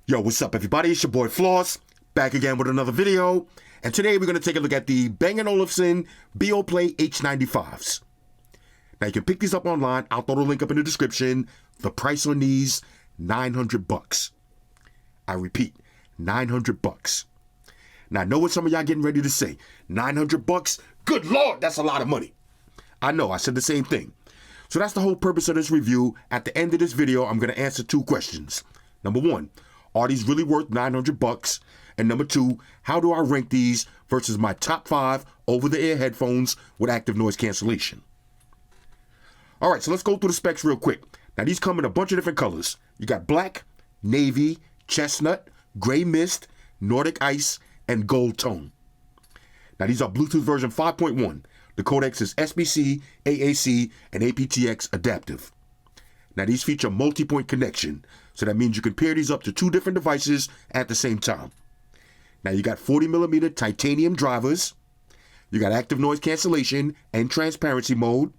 Yo, what's up everybody? It's your boy Floss, back again with another video. And today we're going to take a look at the Bang & Olufsen Beoplay H95s. Now you can pick these up online. I'll throw the link up in the description. The price on these, $900. I repeat, $900. Now I know what some of y'all getting ready to say. $900? Good Lord, that's a lot of money. I know, I said the same thing. So that's the whole purpose of this review. At the end of this video, I'm going to answer two questions. Number one, are these really worth $900? And number two, how do I rank these versus my top 5 over-the-air headphones with active noise cancellation? All right, so let's go through the specs real quick. Now these come in a bunch of different colors. You got black, navy, chestnut, gray mist, Nordic ice, and gold tone. Now these are Bluetooth version 5.1. The codecs is SBC, AAC, and aptX adaptive. Now these feature multi-point connection, so that means you can pair these up to 2 different devices at the same time. Now you got 40mm titanium drivers, you got active noise cancellation and transparency mode,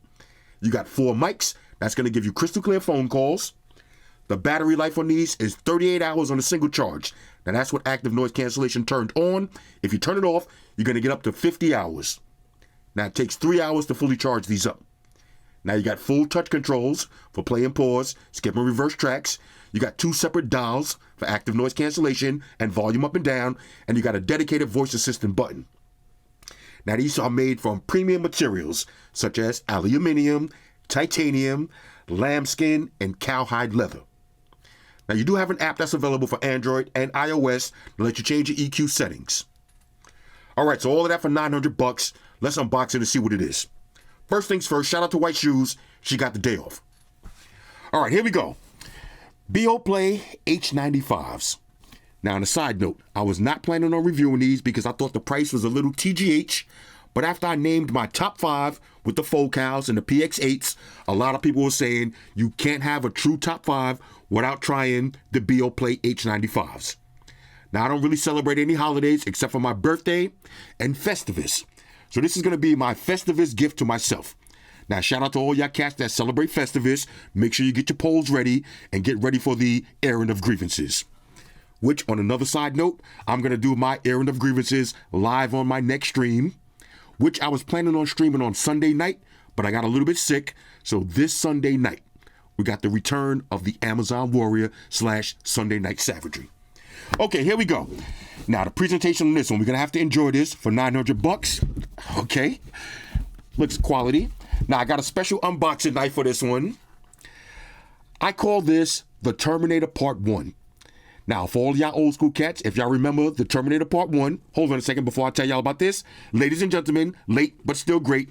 you got 4 mics, that's going to give you crystal clear phone calls. The battery life on these is 38 hours on a single charge. Now that's what active noise cancellation turned on. If you turn it off, you're going to get up to 50 hours. Now it takes 3 hours to fully charge these up. Now you got full touch controls for play and pause, skip and reverse tracks. You got 2 separate dials for active noise cancellation and volume up and down, and you got a dedicated voice assistant button. Now these are made from premium materials such as aluminum, titanium, lambskin, and cowhide leather. Now you do have an app that's available for Android and iOS to let you change your EQ settings. All right, so all of that for $900. Let's unbox it and see what it is. First things first, shout out to White Shoes. She got the day off. All right, here we go. Beoplay H95s. Now, on a side note, I was not planning on reviewing these because I thought the price was a little TGH. But after I named my top 5 with the Focals and the PX8s, a lot of people were saying you can't have a true top 5 without trying the Beoplay H95s. Now, I don't really celebrate any holidays except for my birthday and Festivus. So this is going to be my Festivus gift to myself. Now, shout out to all y'all cats that celebrate Festivus. Make sure you get your polls ready and get ready for the airing of grievances. Which, on another side note, I'm going to do my airing of grievances live on my next stream, which I was planning on streaming on Sunday night, but I got a little bit sick. So this Sunday night, we got the return of the Amazon Warrior / Sunday Night Savagery. Okay, here we go. Now, the presentation on this one, we're going to have to enjoy this for $900. Okay. Looks quality. Now, I got a special unboxing knife for this one. I call this the Terminator Part 1. Now, for all y'all old school cats, if y'all remember the Terminator Part 1, hold on a second before I tell y'all about this. Ladies and gentlemen, late but still great,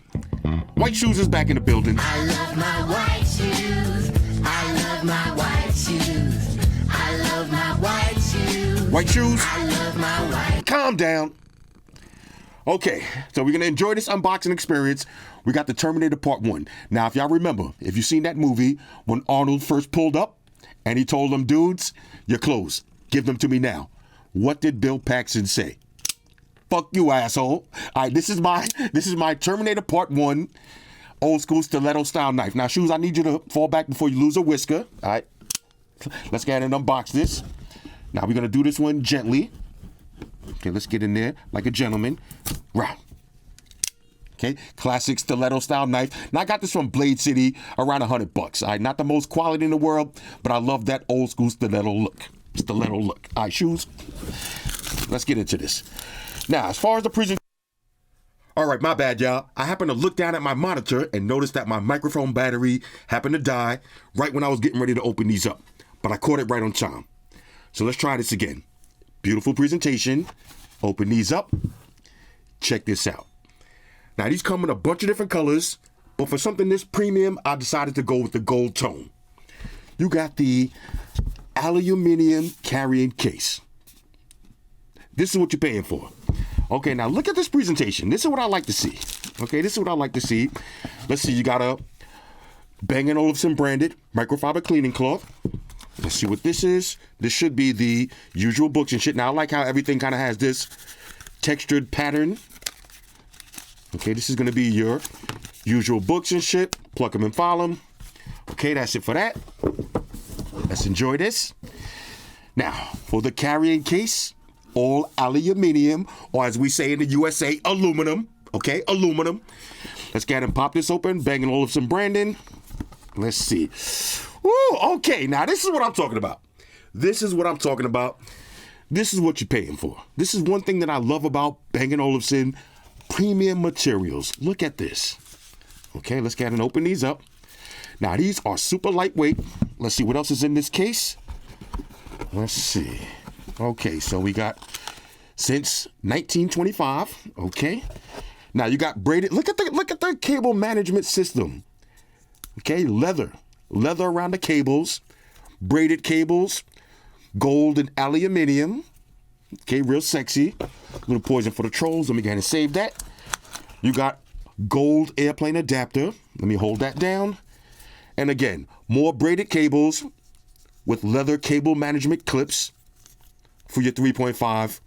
White Shoes is back in the building. I love my white shoes. I love my white shoes. I love my white shoes. White Shoes? I love my white. Calm down. Okay, so we're going to enjoy this unboxing experience. We got the Terminator Part 1. Now, if y'all remember, if you've seen that movie, when Arnold first pulled up and he told them, dudes, your clothes, give them to me now. What did Bill Paxton say? Fuck you, asshole. All right, this is my Terminator Part 1 old school stiletto style knife. Now, Shoes, I need you to fall back before you lose a whisker. All right, let's go ahead and unbox this. Now, we're going to do this one gently. Okay, let's get in there like a gentleman. Right. Okay, classic stiletto style knife. Now, I got this from Blade City, around $100. All right, not the most quality in the world, but I love that old school stiletto look. All right, Shoes, let's get into this. Now, as far as the presentation. All right, my bad, y'all. I happened to look down at my monitor and noticed that my microphone battery happened to die right when I was getting ready to open these up. But I caught it right on time. So let's try this again. Beautiful presentation. Open these up. Check this out. Now, these come in a bunch of different colors, but for something this premium, I decided to go with the gold tone. You got the aluminum carrying case. This is what you're paying for. Okay, now look at this presentation. This is what I like to see. Okay, this is what I like to see. Let's see, you got a Bang & Olufsen branded microfiber cleaning cloth. Let's see what this is. This should be the usual books and shit. Now, I like how everything kind of has this textured pattern. Okay, this is going to be your usual books and shit. Pluck them and file them. Okay, that's it for that. Let's enjoy this. Now, for the carrying case, all aluminum, or as we say in the USA, aluminum. Okay, aluminum. Let's go ahead and pop this open. Bang & Olufsen branding. Let's see. Ooh, okay, now this is what I'm talking about. This is what I'm talking about. This is what you're paying for. This is one thing that I love about Bang & Olufsen premium materials. Look at this. Okay, let's go ahead and open these up. Now, these are super lightweight. Let's see what else is in this case. Let's see. Okay, so we got since 1925. Okay. Now you got braided. Look at the cable management system. Okay, leather around the cables, braided cables, gold and aluminum. Okay, real sexy. A little poison for the trolls. Let me go ahead and save that. You got gold airplane adapter. Let me hold that down. And again, more braided cables with leather cable management clips for your 3.5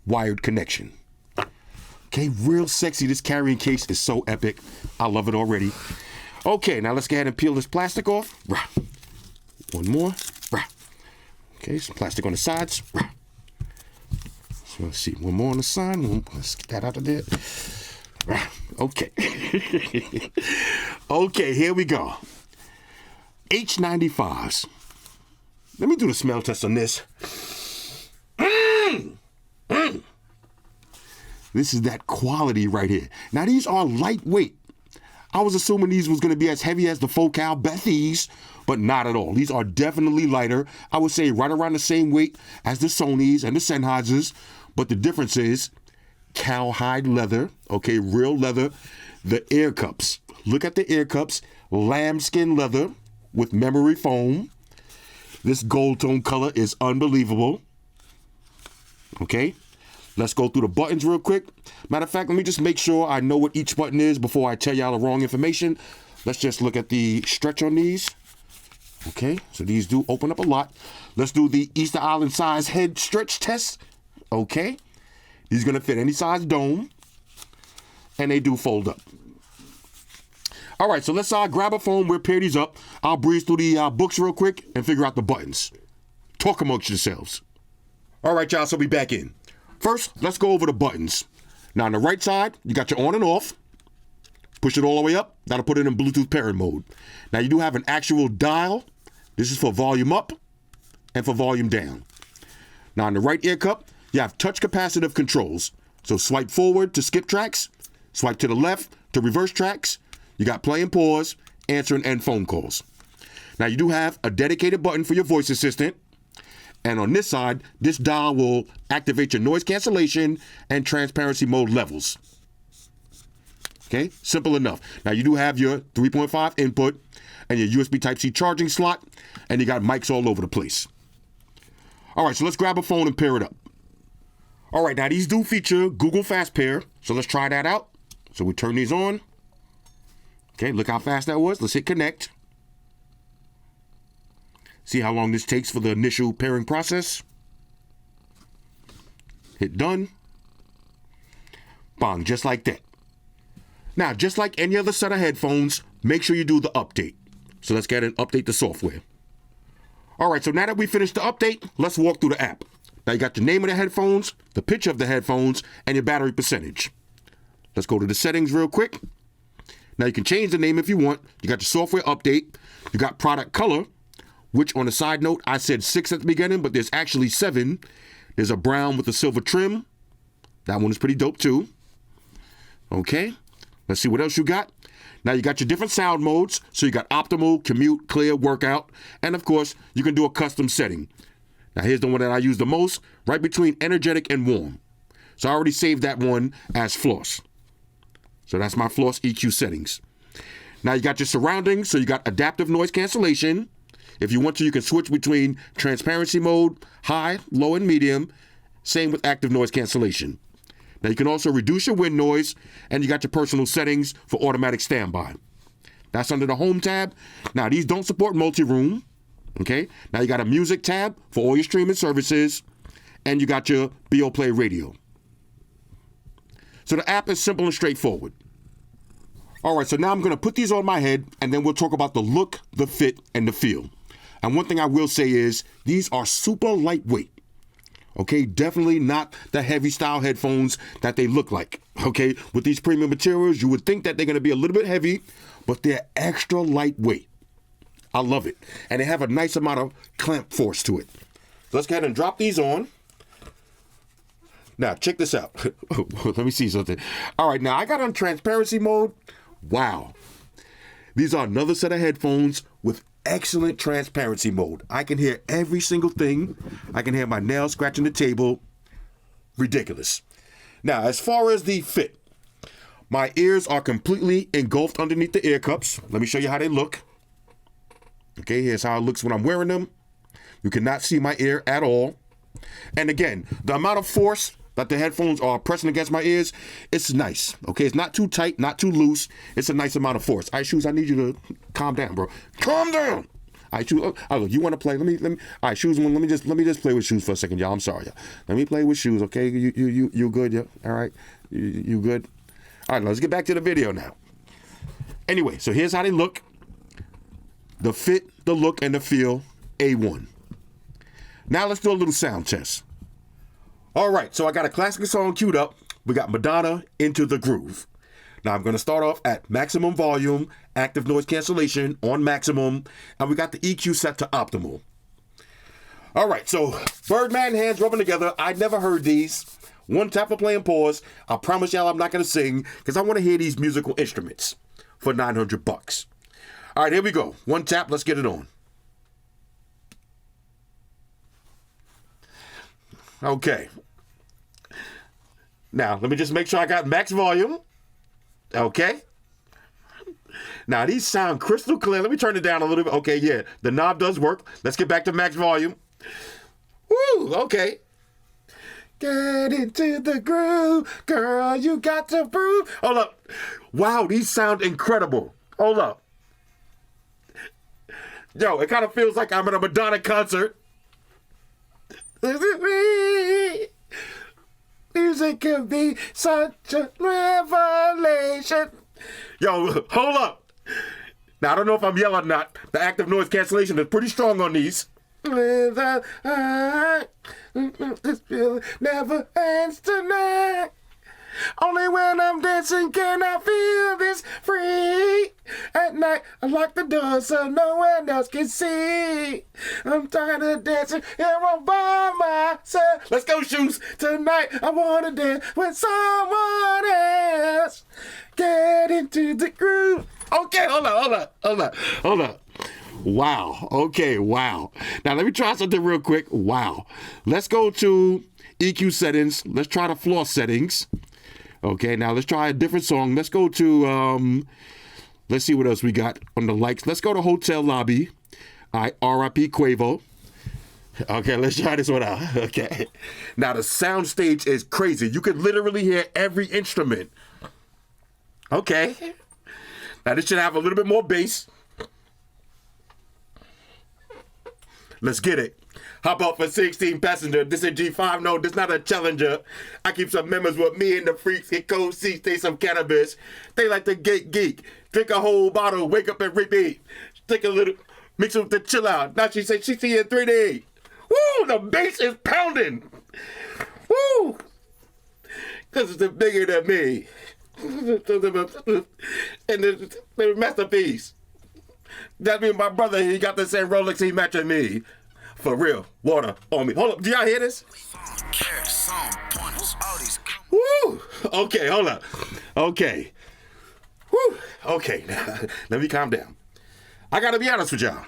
wired connection. Okay, real sexy. This carrying case is so epic. I love it already. Okay, now let's go ahead and peel this plastic off. One more. Okay, some plastic on the sides. So let's see, one more on the side. Let's get that out of there. Okay. Okay, here we go. H95s. Let me do the smell test on this. This is that quality right here. Now, these are lightweight. I was assuming these was going to be as heavy as the Focal Bethies, but not at all. These are definitely lighter. I would say right around the same weight as the Sonys and the Sennheisers, but the difference is cowhide leather, okay, real leather. The ear cups. Look at the ear cups. Lambskin leather with memory foam. This gold tone color is unbelievable. Okay. Let's go through the buttons real quick. Matter of fact, let me just make sure I know what each button is before I tell y'all the wrong information. Let's just look at the stretch on these. Okay, so these do open up a lot. Let's do the Easter Island size head stretch test. Okay, these are gonna fit any size dome, and they do fold up. All right, so let's grab a phone. We'll pair these up. I'll breeze through the books real quick and figure out the buttons. Talk amongst yourselves. All right, y'all, so we back in. First, let's go over the buttons. Now, on the right side, you got your on and off. Push it all the way up. That'll put it in Bluetooth pairing mode. Now, you do have an actual dial. This is for volume up and for volume down. Now, on the right ear cup, you have touch capacitive controls. So, swipe forward to skip tracks. Swipe to the left to reverse tracks. You got play and pause, answer and end phone calls. Now, you do have a dedicated button for your voice assistant. And on this side, this dial will activate your noise cancellation and transparency mode levels. Okay, simple enough. Now you do have your 3.5 input and your USB Type-C charging slot, and you got mics all over the place. All right, so let's grab a phone and pair it up. All right, now these do feature Google Fast Pair, so let's try that out. So we turn these on. Okay, look how fast that was. Let's hit connect. See how long this takes for the initial pairing process. Hit done. Bang, just like that. Now, just like any other set of headphones, make sure you do the update. So let's get and update the software. All right, so now that we finished the update, let's walk through the app. Now you got the name of the headphones, the picture of the headphones, and your battery percentage. Let's go to the settings real quick. Now you can change the name if you want. You got your software update. You got product color, which on a side note, I said 6 at the beginning, but there's actually 7. There's a brown with a silver trim. That one is pretty dope too. Okay, let's see what else you got. Now you got your different sound modes. So you got optimal, commute, clear, workout, and of course, you can do a custom setting. Now here's the one that I use the most, right between energetic and warm. So I already saved that one as floss. So that's my floss EQ settings. Now you got your surroundings. So you got adaptive noise cancellation. If you want to, you can switch between transparency mode, high, low, and medium. Same with active noise cancellation. Now you can also reduce your wind noise, and you got your personal settings for automatic standby. That's under the home tab. Now these don't support multi-room. Okay. Now you got a music tab for all your streaming services, and you got your Beoplay radio. So the app is simple and straightforward. All right, so now I'm going to put these on my head, and then we'll talk about the look, the fit, and the feel. And one thing I will say is these are super lightweight. Okay, definitely not the heavy style headphones that they look like. Okay, with these premium materials, you would think that they're going to be a little bit heavy, but they're extra lightweight. I love it. And they have a nice amount of clamp force to it. So let's go ahead and drop these on. Now, check this out. Let me see something. All right, now I got on transparency mode. Wow. These are another set of headphones with excellent transparency mode. I can hear every single thing. I can hear my nails scratching the table. Ridiculous. Now, as far as the fit, my ears are completely engulfed underneath the ear cups. Let me show you how they look. Okay, here's how it looks when I'm wearing them. You cannot see my ear at all. And again, the amount of force that the headphones are pressing against my ears, it's nice. Okay, it's not too tight, not too loose. It's a nice amount of force. All right, Shoes, I need you to calm down, bro. Calm down. All right, Shoes. Oh, look, you want to play? Let me. All right, Shoes. Let me just play with Shoes for a second, y'all. I'm sorry, y'all. Let me play with Shoes, okay? You good? Yeah. All right. You good? All right, let's get back to the video now. Anyway, so here's how they look. The fit, the look, and the feel, A1. Now let's do a little sound test. All right, so I got a classic song queued up. We got Madonna, Into the Groove. Now I'm going to start off at maximum volume, active noise cancellation on maximum, and we got the EQ set to optimal. All right, so Birdman hands rubbing together. I never heard these. One tap for play and pause. I promise y'all I'm not going to sing because I want to hear these musical instruments for $900. All right, here we go. One tap, let's get it on. Okay. Now, let me just make sure I got max volume. Okay. Now, these sound crystal clear. Let me turn it down a little bit. Okay, yeah, the knob does work. Let's get back to max volume. Woo, okay. Get into the groove, girl, you got to prove. Hold up. Wow, these sound incredible. Hold up. Yo, it kind of feels like I'm at a Madonna concert. Music can be such a revelation. Yo, hold up. Now, I don't know if I'm yelling or not. The active noise cancellation is pretty strong on these. This feeling never ends tonight. Only when I'm dancing can I feel this free. At night, I lock the door so no one else can see. I'm tired of dancing here all by myself. Let's go, Shoes. Tonight, I want to dance with someone else. Get into the groove. Okay, hold up. Wow. Okay, wow. Now, let me try something real quick. Wow. Let's go to EQ settings. Let's try the floor settings. Okay, now let's try a different song. Let's go to, let's see what else we got on the likes. Let's go to Hotel Lobby. All right, R.I.P. Quavo. Okay, let's try this one out. Okay. Now, the sound stage is crazy. You could literally hear every instrument. Okay. Now, this should have a little bit more bass. Let's get it. Hop up for 16 passenger. This a G5, no, this not a Challenger. I keep some members with me and the freaks. Get cold seats, they some cannabis. They like to get geek. Drink a whole bottle, wake up and repeat. Take a little, mix it with the chill out. Now she say she see in 3D. Woo, the bass is pounding. Woo, because it's bigger than me. And the masterpiece. That means my brother, he got the same Rolex he matching me. For real, water on me. Hold up, do y'all hear this? Woo! Okay, hold up. Okay. Woo! Okay, now, let me calm down. I gotta be honest with y'all.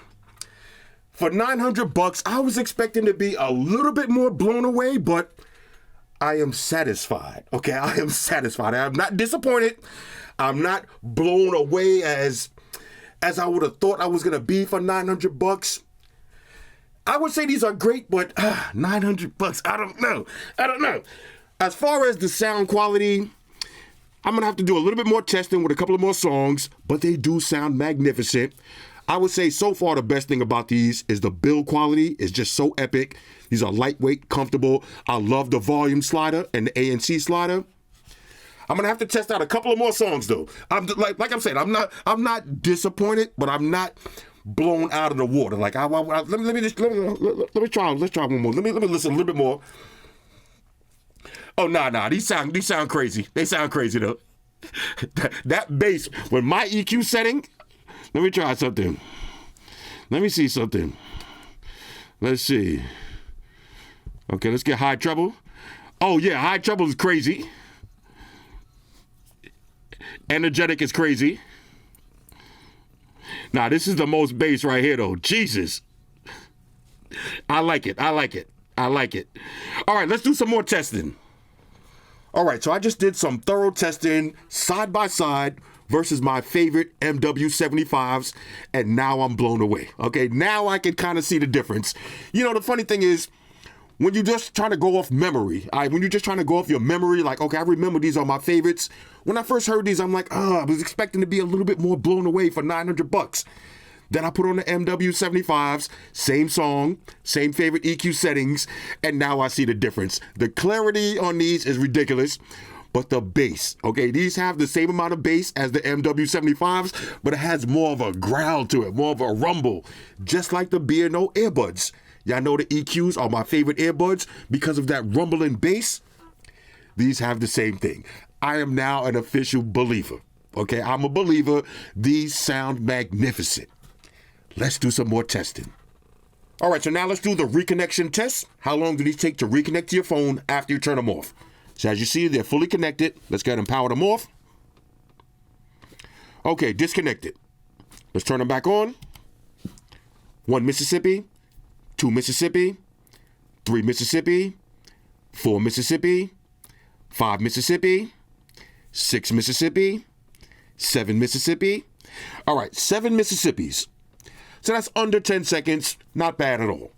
For $900, I was expecting to be a little bit more blown away, but I am satisfied. Okay, I am satisfied. I'm not disappointed. I'm not blown away as I would have thought I was gonna be for $900. I would say these are great, but $900, I don't know. As far as the sound quality, I'm going to have to do a little bit more testing with a couple of more songs, but they do sound magnificent. I would say so far the best thing about these is the build quality is just so epic. These are lightweight, comfortable. I love the volume slider and the ANC slider. I'm gonna have to test out a couple of more songs though. I'm like I'm saying, I'm not disappointed, but I'm not blown out of the water. Like, let me try. Let's try one more. Let me listen a little bit more. Oh, nah. These sound crazy. They sound crazy though. That bass with my EQ setting. Let me try something. Let me see something. Let's see. Okay, let's get high treble. Oh yeah, high treble is crazy. Energetic is crazy. Now this is the most bass right here though. Jesus. I like it. All right, let's do some more testing. All right, so I just did some thorough testing side by side versus my favorite MW75s, and now I'm blown away. Okay, now I can kind of see the difference. You know, the funny thing is, when you're just trying to go off memory, when you're just trying to go off your memory, like, okay, I remember these are my favorites. When I first heard these, I'm like, I was expecting to be a little bit more blown away for $900. Then I put on the MW75s, same song, same favorite EQ settings, and now I see the difference. The clarity on these is ridiculous, but the bass, okay, these have the same amount of bass as the MW75s, but it has more of a growl to it, more of a rumble, just like the B&O earbuds. Y'all know the EQs are my favorite earbuds because of that rumbling bass. These have the same thing. I am now an official believer, okay? I'm a believer. These sound magnificent. Let's do some more testing. All right, so now let's do the reconnection test. How long do these take to reconnect to your phone after you turn them off? So as you see, they're fully connected. Let's go ahead and power them off. Okay, disconnected. Let's turn them back on. 1 Mississippi, 2 Mississippi, 3 Mississippi, 4 Mississippi, 5 Mississippi, 6 Mississippi, 7 Mississippi. All right, 7 Mississippis. So that's under 10 seconds, not bad at all.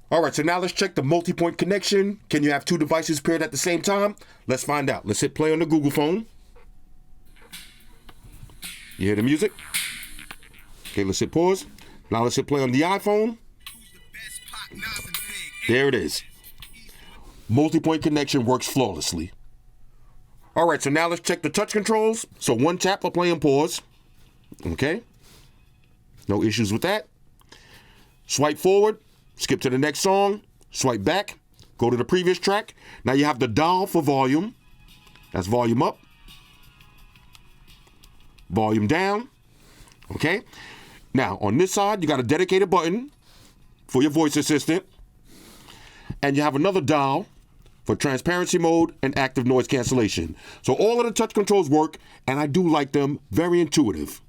All right, so now let's check the multi-point connection. Can you have two devices paired at the same time? Let's find out. Let's hit play on the Google phone. You hear the music? Okay, let's hit pause. Now let's hit play on the iPhone. There it is. Multi-point connection works flawlessly. All right, so now let's check the touch controls. So 1 tap for play and pause. Okay. No issues with that. Swipe forward, skip to the next song, swipe back, go to the previous track. Now you have the dial for volume. That's volume up. Volume down. Okay. Now on this side, you got a dedicated button for your voice assistant. And you have another dial for transparency mode and active noise cancellation. So all of the touch controls work, and I do like them. Very intuitive.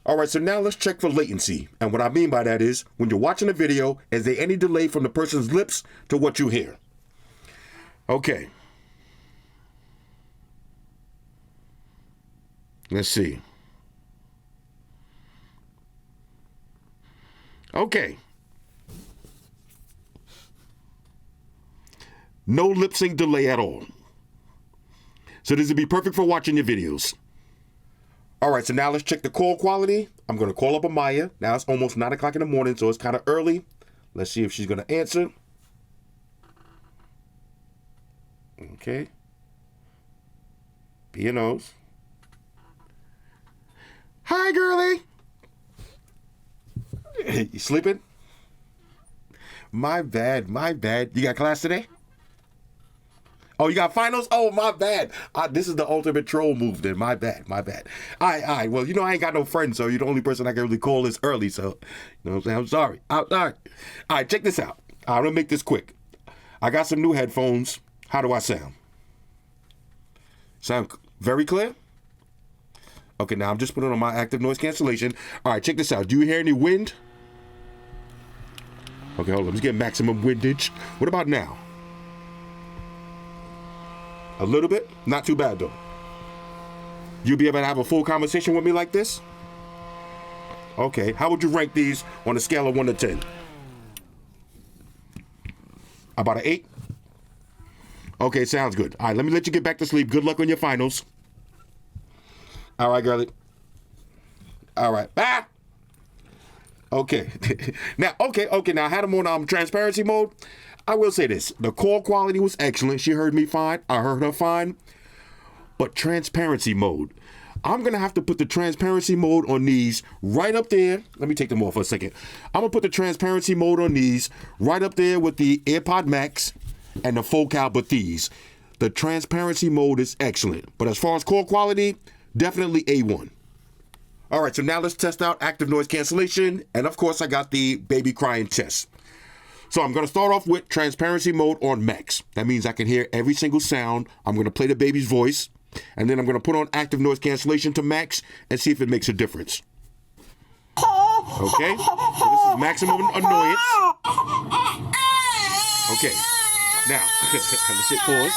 All right, so now let's check for latency. And what I mean by that is, when you're watching a video, is there any delay from the person's lips to what you hear? Okay. Let's see. Okay. No lip sync delay at all. So this would be perfect for watching your videos. All right, so now let's check the call quality. I'm going to call up Amaya. Now it's almost 9 o'clock in the morning, so it's kind of early. Let's see if she's going to answer. Okay. B&O's. Hi, girlie. You sleeping? My bad. You got class today? Oh, you got finals? Oh, my bad. This is the ultimate troll move then. My bad. All right. Well, you know, I ain't got no friends, so you're the only person I can really call this early, so, you know what I'm saying? I'm sorry. All right, check this out. I'm going to make this quick. I got some new headphones. How do I sound? Sound very clear? Okay, now I'm just putting on my active noise cancellation. All right, check this out. Do you hear any wind? Okay, hold on. Let's get maximum windage. What about now? A little bit? Not too bad, though. You be able to have a full conversation with me like this? Okay, how would you rank these on a scale of 1 to 10? About an 8? Okay, sounds good. All right, let me let you get back to sleep. Good luck on your finals. All right, girlie. All right. Ah! Okay. Now I had them on transparency mode. I will say this. The call quality was excellent. She heard me fine. I heard her fine. But transparency mode, I'm going to have to put the transparency mode on these right up there. Let me take them off for a second. I'm going to put the transparency mode on these right up there with the AirPod Max and the focal, but these. The transparency mode is excellent. But as far as call quality, definitely A1. All right, so now let's test out active noise cancellation. And of course, I got the baby crying test. So I'm going to start off with transparency mode on max. That means I can hear every single sound. I'm going to play the baby's voice. And then I'm going to put on active noise cancellation to max and see if it makes a difference. Okay, so this is maximum annoyance. Okay, now, let's hit pause.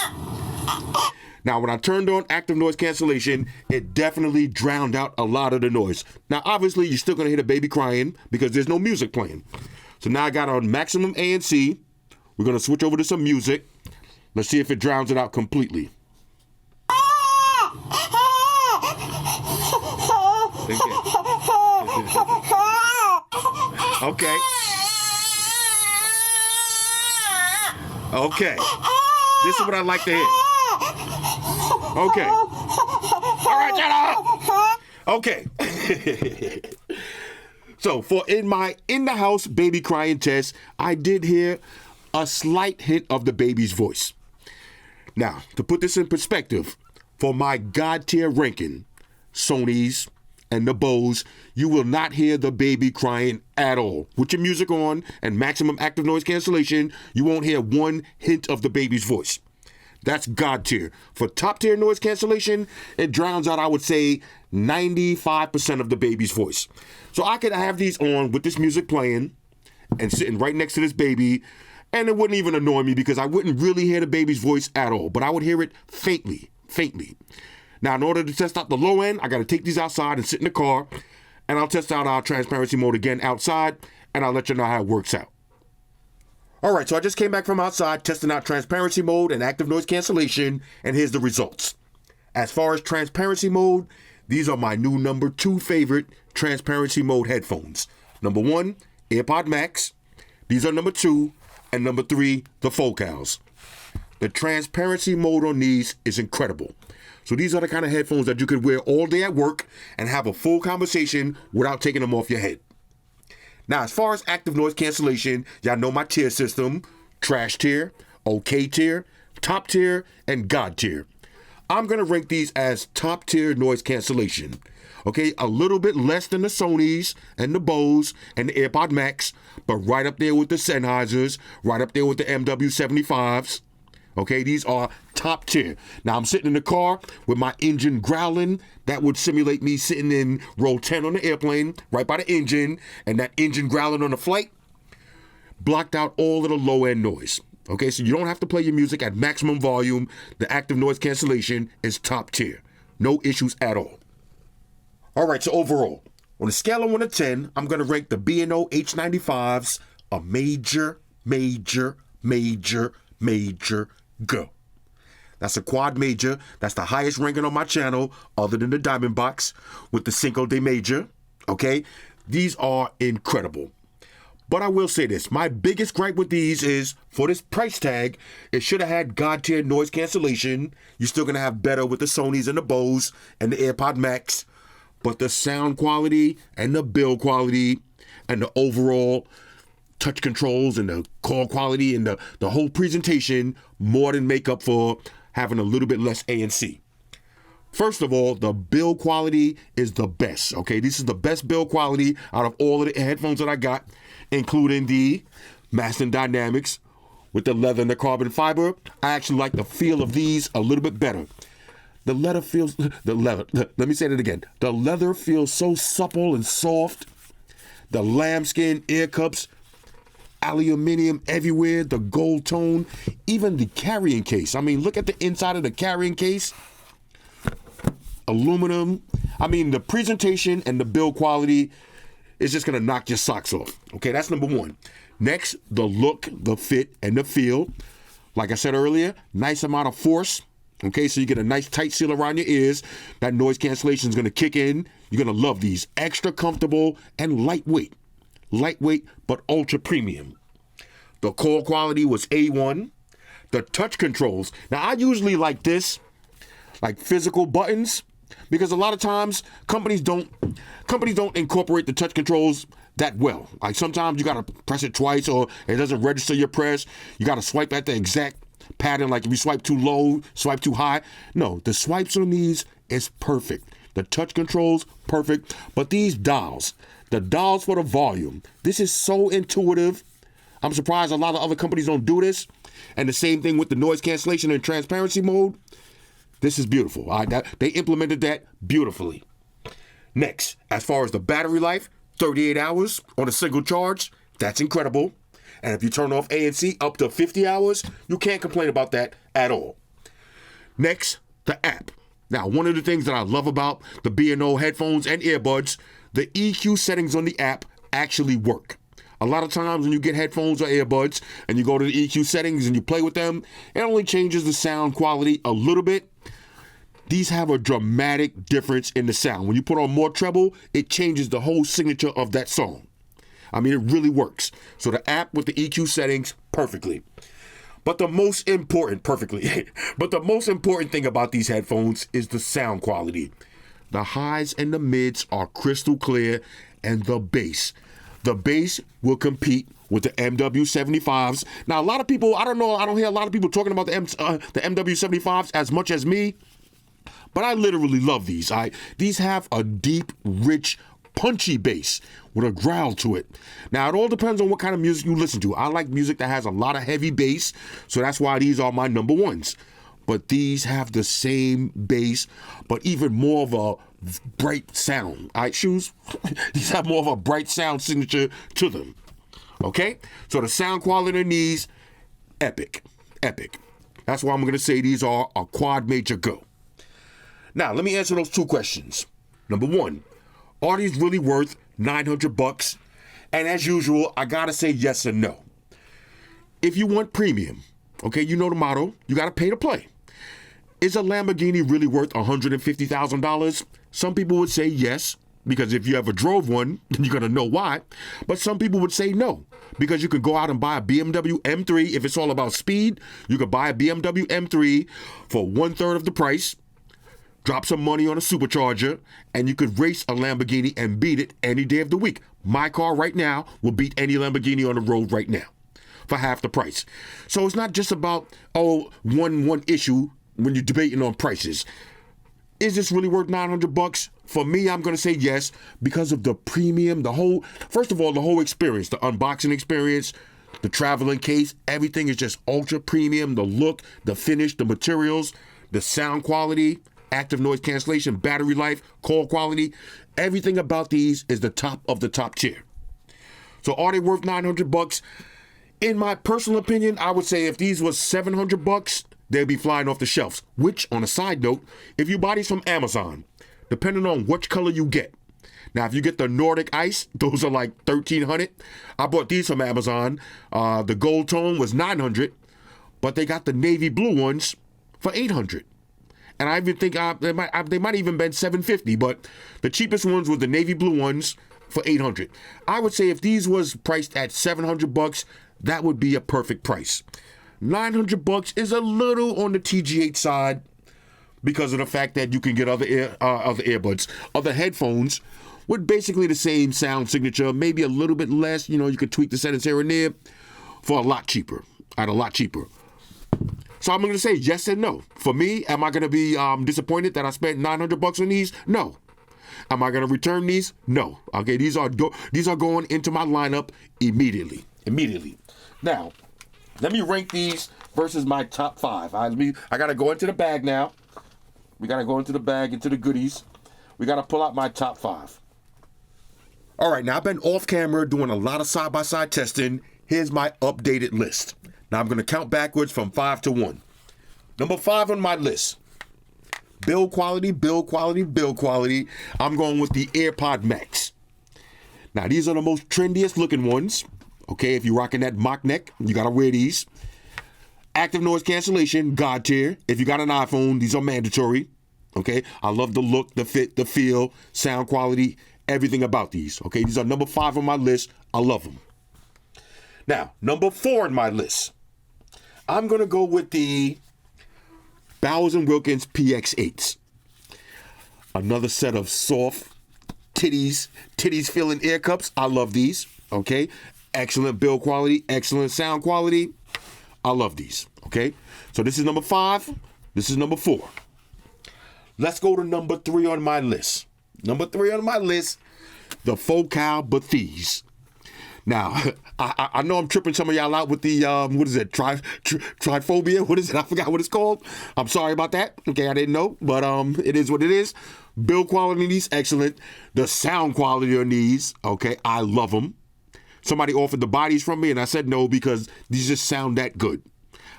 Now, when I turned on active noise cancellation, it definitely drowned out a lot of the noise. Now, obviously, you're still going to hear the baby crying because there's no music playing. So now I got on maximum ANC. We're going to switch over to some music. Let's see if it drowns it out completely. Okay. Okay. This is what I like to hear. Okay. All right, shut up. Okay. So for in the house baby crying test, I did hear a slight hint of the baby's voice. Now, to put this in perspective, for my God tier ranking, Sony's and the Bose, you will not hear the baby crying at all. With your music on and maximum active noise cancellation, you won't hear one hint of the baby's voice. That's God tier. For top tier noise cancellation, it drowns out, I would say, 95% of the baby's voice. So I could have these on with this music playing and sitting right next to this baby, and it wouldn't even annoy me because I wouldn't really hear the baby's voice at all, but I would hear it faintly. Now, in order to test out the low end, I got to take these outside and sit in the car, and I'll test out our transparency mode again outside, and I'll let you know how it works out. All right, so I just came back from outside testing out transparency mode and active noise cancellation, and here's the results. As far as transparency mode, these are my new number 2 favorite transparency mode headphones. Number 1, AirPod Max. These are number 2, and number 3, the Focals. The transparency mode on these is incredible. So these are the kind of headphones that you could wear all day at work and have a full conversation without taking them off your head. Now, as far as active noise cancellation, y'all know my tier system: trash tier, okay tier, top tier, and God tier. I'm going to rank these as top tier noise cancellation. Okay, a little bit less than the Sony's and the Bose and the AirPod Max, but right up there with the Sennheisers, right up there with the MW75s. Okay, these are top tier. Now, I'm sitting in the car with my engine growling. That would simulate me sitting in row 10 on the airplane, right by the engine, and that engine growling on the flight blocked out all of the low-end noise. Okay, so you don't have to play your music at maximum volume. The active noise cancellation is top tier. No issues at all. All right, so overall, on a scale of 1 to 10, I'm going to rank the B&O H95s a major go. That's a quad major. That's the highest ranking on my channel other than the Diamond Box with the Cinco de Major. Okay, these are incredible. But I will say this, my biggest gripe with these is, for this price tag, it should have had God tier noise cancellation. You're still going to have better with the Sonys and the Bose and the AirPod Max. But the sound quality and the build quality and the overall touch controls and the call quality and the whole presentation more than make up for having a little bit less ANC. First of all, the build quality is the best, okay? This is the best build quality out of all of the headphones that I got, including the Mastin Dynamics with the leather and the carbon fiber. I actually like the feel of these a little bit better. The leather, let me say that again. The leather feels so supple and soft. The lambskin ear cups, aluminum everywhere, the gold tone, even the carrying case. I mean, look at the inside of the carrying case. Aluminum. I mean, the presentation and the build quality is just going to knock your socks off. Okay, that's number 1. Next, the look, the fit, and the feel. Like I said earlier, nice amount of force. Okay, so you get a nice tight seal around your ears. That noise cancellation is going to kick in. You're going to love these. Extra comfortable and lightweight. Lightweight, but ultra premium. The call quality was A1. The touch controls. Now, I usually like this, like physical buttons. because a lot of times companies don't incorporate the touch controls that well. Like sometimes you gotta press it twice or it doesn't register your press. You gotta swipe at the exact pattern, like if you swipe too low, swipe too high. No, the swipes on these is perfect. The touch controls, perfect. But these dials, the dials for the volume, this is so intuitive. I'm surprised a lot of other companies don't do this. And the same thing with the noise cancellation and transparency mode. This is beautiful. They implemented that beautifully. Next, as far as the battery life, 38 hours on a single charge. That's incredible. And if you turn off ANC up to 50 hours, you can't complain about that at all. Next, the app. Now, one of the things that I love about the B&O headphones and earbuds, the EQ settings on the app actually work. A lot of times when you get headphones or earbuds and you go to the EQ settings and you play with them, it only changes the sound quality a little bit. These have a dramatic difference in the sound. When you put on more treble, it changes the whole signature of that song. I mean, it really works. So the app with the EQ settings, perfectly. But the most important thing about these headphones is the sound quality. The highs and the mids are crystal clear, and the bass. The bass will compete with the MW75s. Now, a lot of people, I don't hear a lot of people talking about the MW75s as much as me, but I literally love these. These have a deep, rich, punchy bass with a growl to it. Now, it all depends on what kind of music you listen to. I like music that has a lot of heavy bass, so that's why these are my number ones. But these have the same bass, but even more of a bright sound. All right, shoes? These have more of a bright sound signature to them. Okay? So the sound quality in these, epic. Epic. That's why I'm going to say these are a quad major go. Now, let me answer those two questions. Number one, are these really worth $900? And as usual, I gotta say yes and no. If you want premium, okay, you know the motto, you gotta pay to play. Is a Lamborghini really worth $150,000? Some people would say yes, because if you ever drove one, then you're gonna know why. But some people would say no, because you could go out and buy a BMW M3. If it's all about speed, you could buy a BMW M3 for 1/3 of the price. Drop some money on a supercharger, and you could race a Lamborghini and beat it any day of the week. My car right now will beat any Lamborghini on the road right now for half the price. So it's not just about, one issue when you're debating on prices. Is this really worth $900? For me, I'm going to say yes, because of the premium, first of all, the whole experience, the unboxing experience, the traveling case, everything is just ultra premium. The look, the finish, the materials, the sound quality, active noise cancellation, battery life, call quality, everything about these is the top of the top tier. So are they worth $900? In my personal opinion, I would say if these was $700, they'd be flying off the shelves. Which, on a side note, if you buy these from Amazon, depending on which color you get. Now, if you get the Nordic Ice, those are like $1,300. I bought these from Amazon. The gold tone was $900, but they got the navy blue ones for $800. And I even think they might even been $750, but the cheapest ones were the navy blue ones for $800. I would say if these was priced at $700, that would be a perfect price. $900 is a little on the TGH side because of the fact that you can get other earbuds, other headphones with basically the same sound signature, maybe a little bit less. You could tweak the settings here and there for a lot cheaper, So I'm going to say yes and no. For me, am I going to be disappointed that I spent $900 on these? No. Am I going to return these? No. Okay, these are going into my lineup immediately. Now, let me rank these versus my top 5. I got to go into the bag now. We got to go into the bag, into the goodies. We got to pull out my top 5. All right, now I've been off camera doing a lot of side-by-side testing. Here's my updated list. Now I'm going to count backwards from 5 to 1. Number 5 on my list. Build quality. I'm going with the AirPod Max. Now these are the most trendiest looking ones. Okay, if you're rocking that mock neck, you got to wear these. Active noise cancellation, God tier. If you got an iPhone, these are mandatory. Okay, I love the look, the fit, the feel, sound quality, everything about these. Okay, these are number 5 on my list. I love them. Now, number 4 on my list. I'm going to go with the Bowers & Wilkins PX8s. Another set of soft titties feeling ear cups. I love these. Okay. Excellent build quality, excellent sound quality. I love these. Okay. So this is number 5. This is number 4. Let's go to number 3 on my list. Number 3 on my list, the Focal Bathes. Now, I know I'm tripping some of y'all out with the, what is it, triphobia? What is it? I forgot what it's called. I'm sorry about that. Okay, I didn't know, but it is what it is. Build quality on these, excellent. The sound quality on these, okay, I love them. Somebody offered the bodies from me, and I said no because these just sound that good.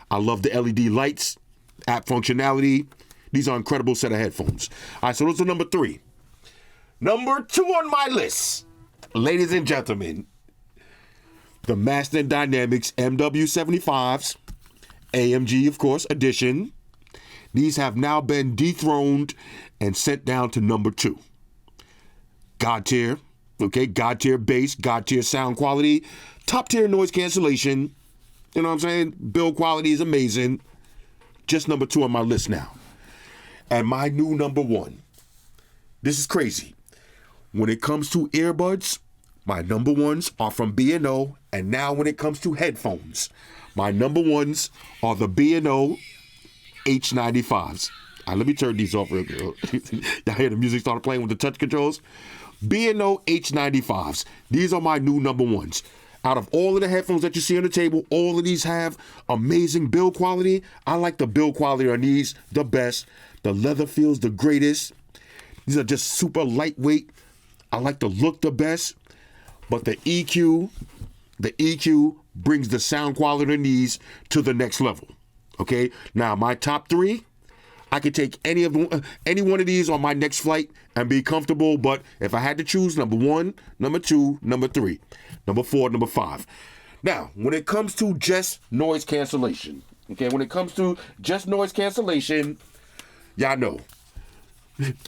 I love the LED lights, app functionality. These are incredible set of headphones. All right, so those are number 3. Number 2 on my list, ladies and gentlemen, the Master and Dynamics MW75s, AMG, of course, edition. These have now been dethroned and sent down to number 2. God tier, okay, God tier bass, God tier sound quality, top tier noise cancellation. You know what I'm saying? Build quality is amazing. Just number 2 on my list now. And my new number 1. This is crazy. When it comes to earbuds, my number 1s are from B&O. And now when it comes to headphones, my number 1s are the B&O H95s. Let me turn these off real quick. Y'all hear the music started playing with the touch controls? B&O H95s. These are my new number 1s. Out of all of the headphones that you see on the table, all of these have amazing build quality. I like the build quality on these the best. The leather feels the greatest. These are just super lightweight. I like the look the best. But the EQ brings the sound quality in these to the next level. Okay? Now, my top 3, I could take any one of these on my next flight and be comfortable, but if I had to choose number 1, number 2, number 3, number 4, number 5. Now, when it comes to just noise cancellation, y'all know,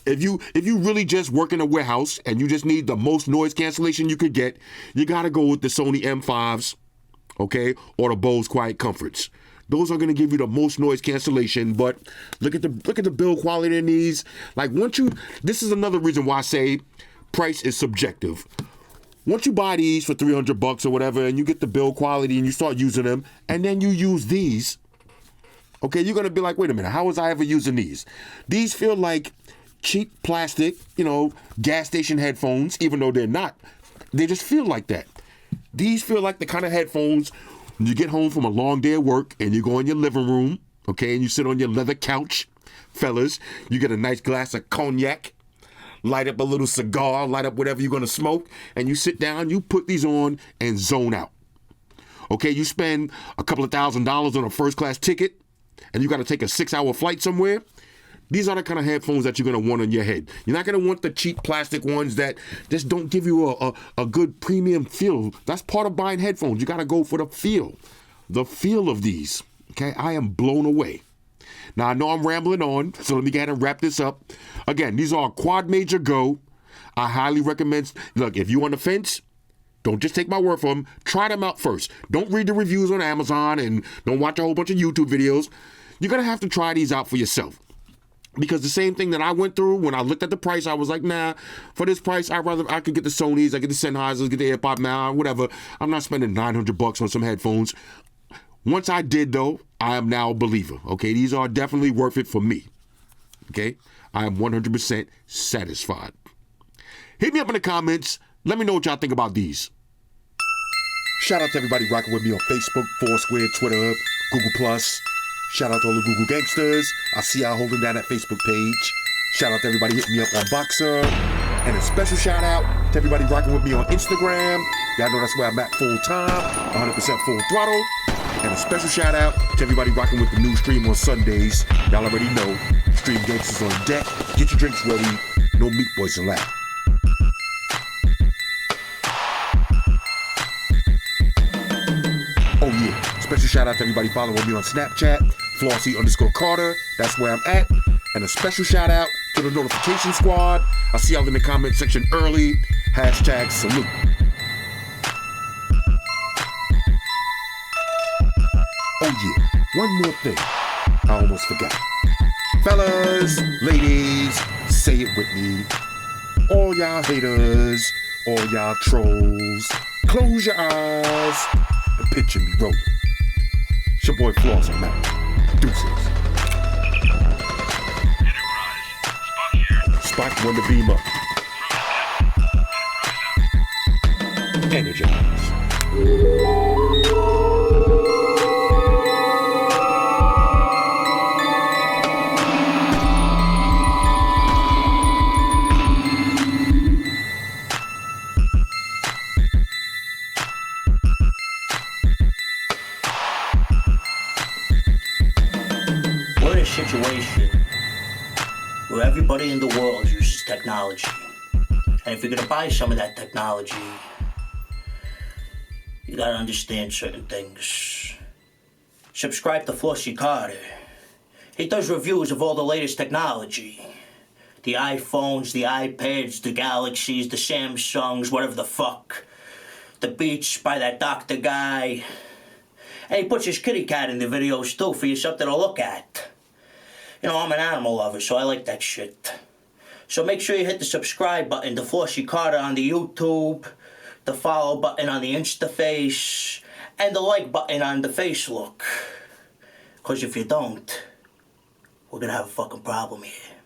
if you really just work in a warehouse and you just need the most noise cancellation you could get, you gotta go with the Sony M5s, okay, or the Bose Quiet Comforts. Those are going to give you the most noise cancellation, but look at the build quality in these. Like this is another reason why I say price is subjective. Once you buy these for $300 or whatever, and you get the build quality and you start using them, and then you use these, okay, you're going to be like, wait a minute, how was I ever using these? These feel like cheap plastic, gas station headphones, even though they're not. They just feel like that. These feel like the kind of headphones when you get home from a long day of work and you go in your living room, okay, and you sit on your leather couch, fellas, you get a nice glass of cognac, light up a little cigar, light up whatever you're going to smoke, and you sit down, you put these on and zone out. Okay, you spend a couple of $1,000s on a first class ticket and you got to take a 6-hour flight somewhere. These are the kind of headphones that you're going to want on your head. You're not going to want the cheap plastic ones that just don't give you a good premium feel. That's part of buying headphones. You got to go for the feel of these. Okay, I am blown away. Now, I know I'm rambling on, so let me go ahead and wrap this up. Again, these are Quad Major Go. I highly recommend, look, if you're on the fence, don't just take my word for them. Try them out first. Don't read the reviews on Amazon and don't watch a whole bunch of YouTube videos. You're going to have to try these out for yourself. Because the same thing that I went through when I looked at the price, I was like, nah, for this price, I could get the Sonys, I get the Sennheisers, get the AirPod Now, whatever. I'm not spending $900 on some headphones. Once I did, though, I am now a believer. Okay, these are definitely worth it for me. Okay, I am 100% satisfied. Hit me up in the comments. Let me know what y'all think about these. Shout out to everybody rocking with me on Facebook, Foursquare, Twitter, Google+. Shout out to all the Google gangsters. I see y'all holding down that Facebook page. Shout out to everybody hitting me up on Boxer. And a special shout out to everybody rocking with me on Instagram. Y'all know that's where I'm at full time, 100% full throttle. And a special shout out to everybody rocking with the new stream on Sundays. Y'all already know, Stream Gangsters on deck. Get your drinks ready. No Meat Boys allowed. Oh yeah. Special shout out to everybody following me on Snapchat, Flossy_Carter. That's where I'm at. And a special shout out to the notification squad. I see y'all in the comment section early. #salute. Oh yeah, one more thing. I almost forgot. Fellas, ladies, Say it with me. All y'all haters, all y'all trolls, close your eyes and picture me rolling. It's your boy Flossy, man. Deuces. Spock won the beam up. Energize. We're in a situation where everybody in the world uses technology. And if you're gonna buy some of that technology, you gotta understand certain things. Subscribe to Flossy Carter. He does reviews of all the latest technology. The iPhones, the iPads, the Galaxies, the Samsungs, whatever the fuck. The Beats by that doctor guy. And he puts his kitty cat in the videos too for you something to look at. You know, I'm an animal lover, so I like that shit. So make sure you hit the subscribe button to Flossy Carter on the YouTube, the follow button on the Instaface, and the like button on the Facebook. Because if you don't, we're gonna have a fucking problem here.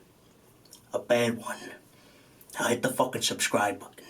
A bad one. Now hit the fucking subscribe button.